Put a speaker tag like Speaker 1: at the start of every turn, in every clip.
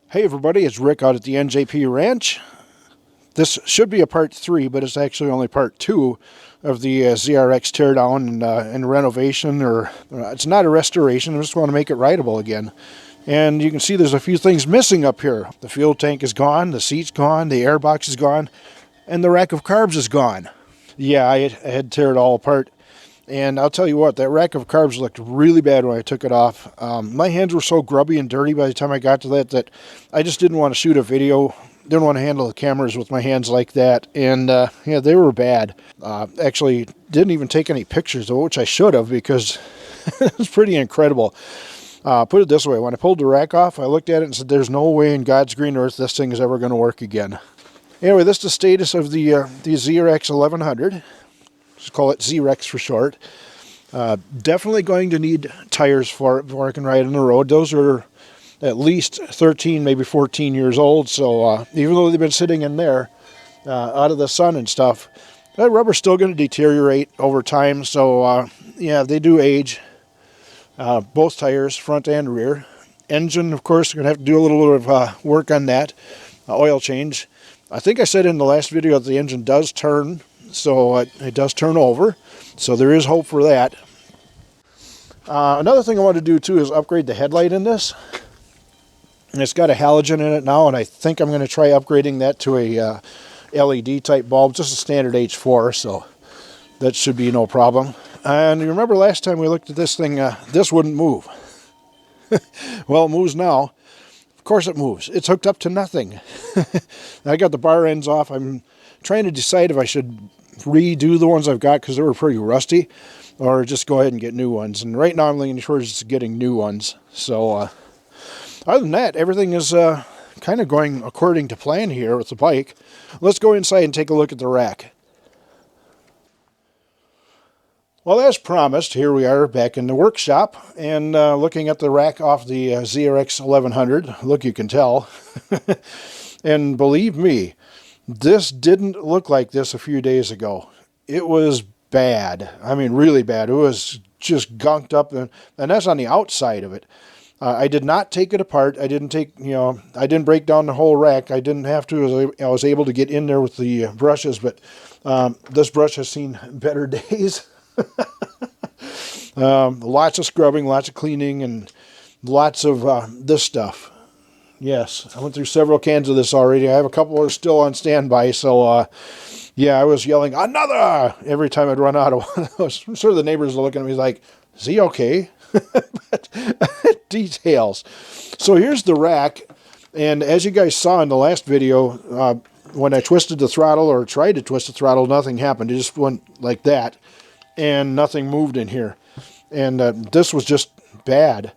Speaker 1: Hey everybody, it's Rick out at the NJP Ranch. This should be a part 3, but it's actually only part 2 of the ZRX teardown and renovation, or it's not a restoration, I just want to make it rideable again. And you can see there's a few things missing up here. The fuel tank is gone, the seat's gone, the airbox is gone, and the rack of carbs is gone. Yeah, I had to tear it all apart. And I'll tell you what, that rack of carbs looked really bad when I took it off. My hands were so grubby and dirty by the time I got to that I just didn't want to shoot a video. Didn't want to handle the cameras with my hands like that. And yeah, they were bad. Actually, didn't even take any pictures of it, which I should have, because it was pretty incredible. Put it this way, when I pulled the rack off, I looked at it and said, there's no way in God's green earth this thing is ever going to work again. Anyway, this is the status of the ZRX 1100. Just call it ZRX for short. Definitely going to need tires for it before I can ride on the road. Those are at least 13, maybe 14 years old. So even though they've been sitting in there out of the sun and stuff, that rubber's still going to deteriorate over time. So yeah, they do age. Both tires, front and rear. Engine, of course, going to have to do a little bit of work on that. Oil change. I think I said in the last video that the engine does turn. So it does turn over, so there is hope for that. Another thing I want to do too is upgrade the headlight in this. And it's got a halogen in it now, and I think I'm going to try upgrading that to a LED type bulb, just a standard H4, so that should be no problem. And you remember last time we looked at this thing, this wouldn't move. Well, it moves now. Of course it moves. It's hooked up to nothing. I got the bar ends off. I'm trying to decide if I should redo the ones I've got because they were pretty rusty, or just go ahead and get new ones. And right now I'm leaning towards just getting new ones. So other than that, everything is kind of going according to plan here with the bike. Let's go inside and take a look at the rack. Well, as promised, here we are back in the workshop and looking at the rack off the ZRX 1100. Look, you can tell. And believe me, this didn't look like this a few days ago. It was bad. I mean, really bad. It was just gunked up, and that's on the outside of it. I did not take it apart. I didn't take, I didn't break down the whole rack. I didn't have to. I was able to get in there with the brushes, but this brush has seen better days. Lots of scrubbing, lots of cleaning, and lots of this stuff. Yes, I went through several cans of this already. I have a couple that are still on standby, so yeah, I was yelling, another! Every time I'd run out of one of those. I'm sure the neighbors are looking at me like, is he okay? But details. So here's the rack, and as you guys saw in the last video, when I twisted the throttle, or tried to twist the throttle, nothing happened. It just went like that, and nothing moved in here. And this was just bad.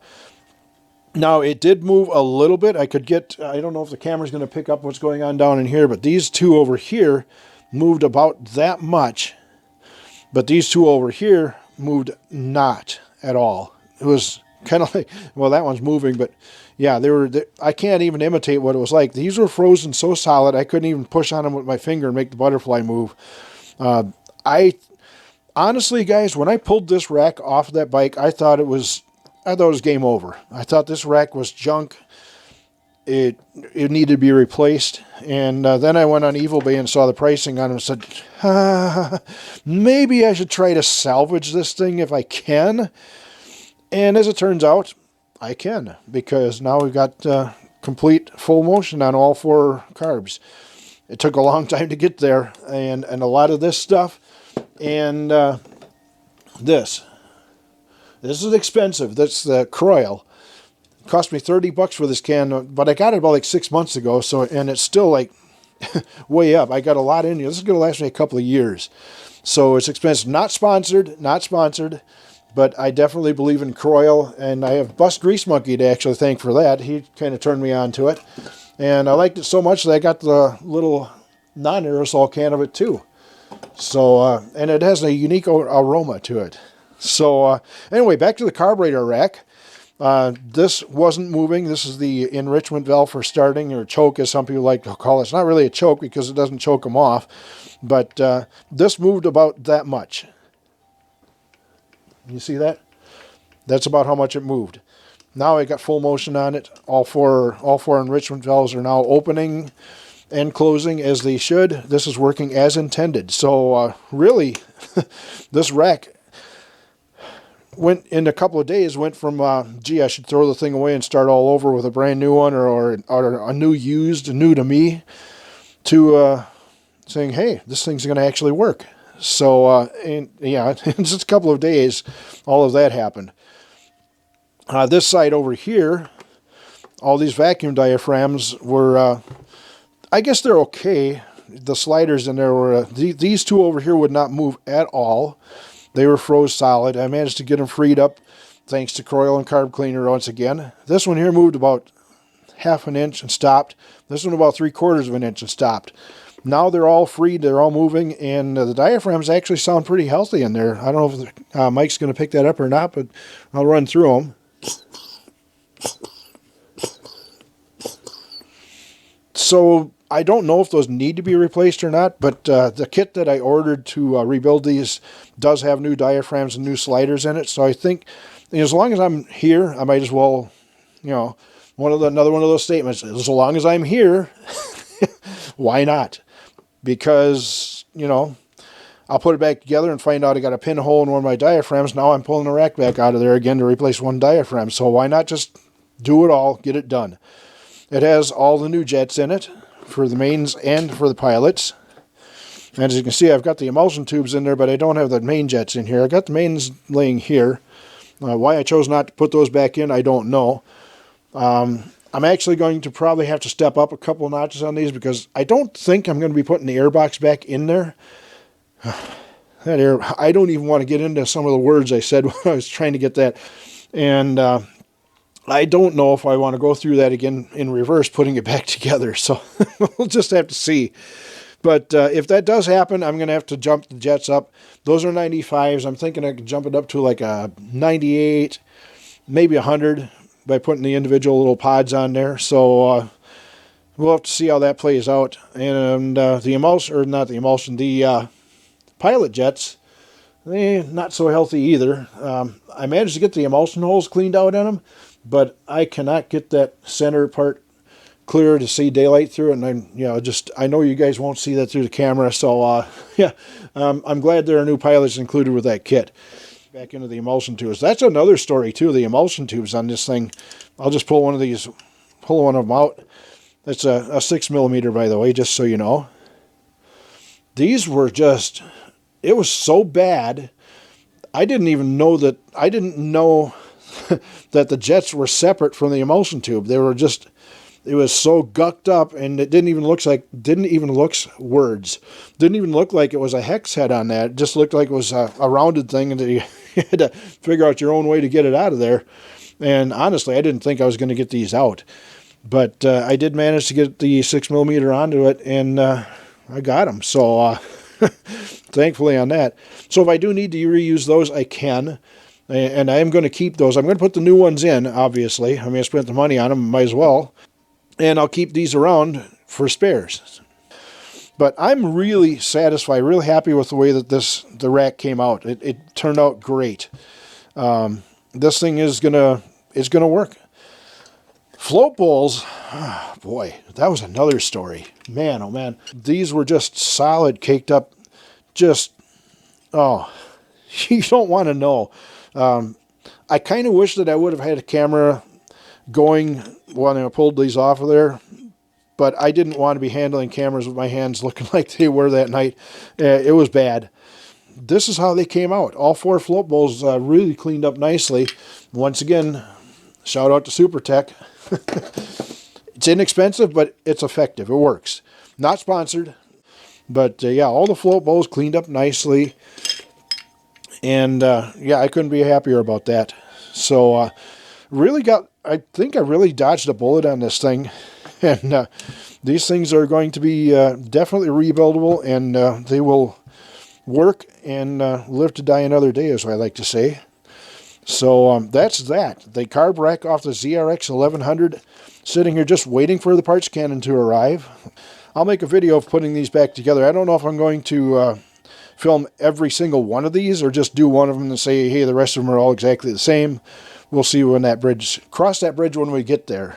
Speaker 1: Now, it did move a little bit. I don't know if the camera's going to pick up what's going on down in here, but these two over here moved about that much. But these two over here moved not at all. It was kind of like, well, that one's moving, but yeah, I can't even imitate what it was like. These were frozen so solid, I couldn't even push on them with my finger and make the butterfly move. Honestly, guys, when I pulled this rack off of that bike, I thought it was game over. I thought this rack was junk. It needed to be replaced. And then I went on eBay and saw the pricing on it and said, maybe I should try to salvage this thing if I can. And as it turns out, I can, because now we've got complete full motion on all 4 carbs. It took a long time to get there, and a lot of this stuff, and this is expensive. That's the Croyle. It cost me $30 for this can, but I got it about like 6 months ago. So, and it's still like way up. I got a lot in here. This is going to last me a couple of years. So it's expensive. Not sponsored, but I definitely believe in Croyle, and I have Bus Grease Monkey to actually thank for that. He kind of turned me on to it, and I liked it so much that I got the little non-aerosol can of it too. So, and it has a unique aroma to it. So anyway, back to the carburetor rack. This wasn't moving. This is the enrichment valve for starting, or choke as some people like to call it. It's not really a choke because it doesn't choke them off, but this moved about that much. You see that? That's about how much it moved. Now I got full motion on it. All four enrichment valves are now opening and closing as they should. This is working as intended. So really, this rack went in a couple of days, went from, gee, I should throw the thing away and start all over with a brand new one, or a new used, new to me, to saying, hey, this thing's going to actually work. So, and yeah, in just a couple of days, all of that happened. This side over here, all these vacuum diaphragms were, I guess they're okay. The sliders in there were, these two over here would not move at all. They were froze solid. I managed to get them freed up thanks to Coil and Carb Cleaner once again. This one here moved about 1/2 an inch and stopped. This one about 3/4 of an inch and stopped. Now they're all freed, they're all moving, and the diaphragms actually sound pretty healthy in there. I don't know if Mike's going to pick that up or not, but I'll run through them. So I don't know if those need to be replaced or not, but the kit that I ordered to rebuild these does have new diaphragms and new sliders in it. So I think, as long as I'm here, I might as well, you know, another one of those statements, as long as I'm here, why not? Because, you know, I'll put it back together and find out I got a pinhole in one of my diaphragms. Now I'm pulling the rack back out of there again to replace one diaphragm. So why not just do it all, get it done? It has all the new jets in it for the mains and for the pilots. And as you can see, I've got the emulsion tubes in there, but I don't have the main jets in here. I got the mains laying here. Why I chose not to put those back in, I don't know. I'm actually going to probably have to step up a couple of notches on these, because I don't think I'm going to be putting the air box back in there. That air, I don't even want to get into some of the words I said when I was trying to get that. And I don't know if I want to go through that again in reverse, putting it back together. So we'll just have to see. But if that does happen, I'm going to have to jump the jets up. Those are 95s. I'm thinking I could jump it up to like a 98, maybe 100 by putting the individual little pods on there. So we'll have to see how that plays out. And the emulsion, or not the emulsion, the pilot jets, they're not so healthy either. I managed to get the emulsion holes cleaned out in them, but I cannot get that center part clear to see daylight through it. And I know you guys won't see that through the camera. So yeah, I'm glad there are new pilots included with that kit. Back into the emulsion tubes. That's another story too, the emulsion tubes on this thing. I'll just pull one of them out. That's a 6mm, by the way, just so you know. These were just, it was so bad, I didn't know that the jets were separate from the emulsion tube. They were just, it was so gucked up, and it didn't even look like it was a hex head on that. It just looked like it was a rounded thing, and you had to figure out your own way to get it out of there. And honestly, I didn't think I was going to get these out, but I did manage to get the 6mm onto it, and I got them. So thankfully on that. So if I do need to reuse those, I can. And I am going to keep those. I'm going to put the new ones in, obviously. I mean, I spent the money on them, might as well. And I'll keep these around for spares. But I'm really satisfied, really happy with the way that the rack came out. It turned out great. This thing is gonna work. Float bowls, oh boy, that was another story. Man, oh man, these were just solid, caked up. Just, oh, you don't want to know. I kind of wish that I would have had a camera going when I pulled these off of there, but I didn't want to be handling cameras with my hands looking like they were that night. It was bad. This is how they came out. All 4 float bowls really cleaned up nicely. Once again, shout out to SuperTech. It's inexpensive, but it's effective. It works. Not sponsored, but yeah, all the float bowls cleaned up nicely. And yeah, I couldn't be happier about that. So I think I really dodged a bullet on this thing. And these things are going to be definitely rebuildable, and they will work and live to die another day, as I like to say. So that's that. The carb rack off the ZRX 1100, sitting here just waiting for the parts cannon to arrive. I'll make a video of putting these back together. I don't know if I'm going to film every single one of these, or just do one of them and say, hey, the rest of them are all exactly the same. we'll see when that bridge, cross that bridge when we get there.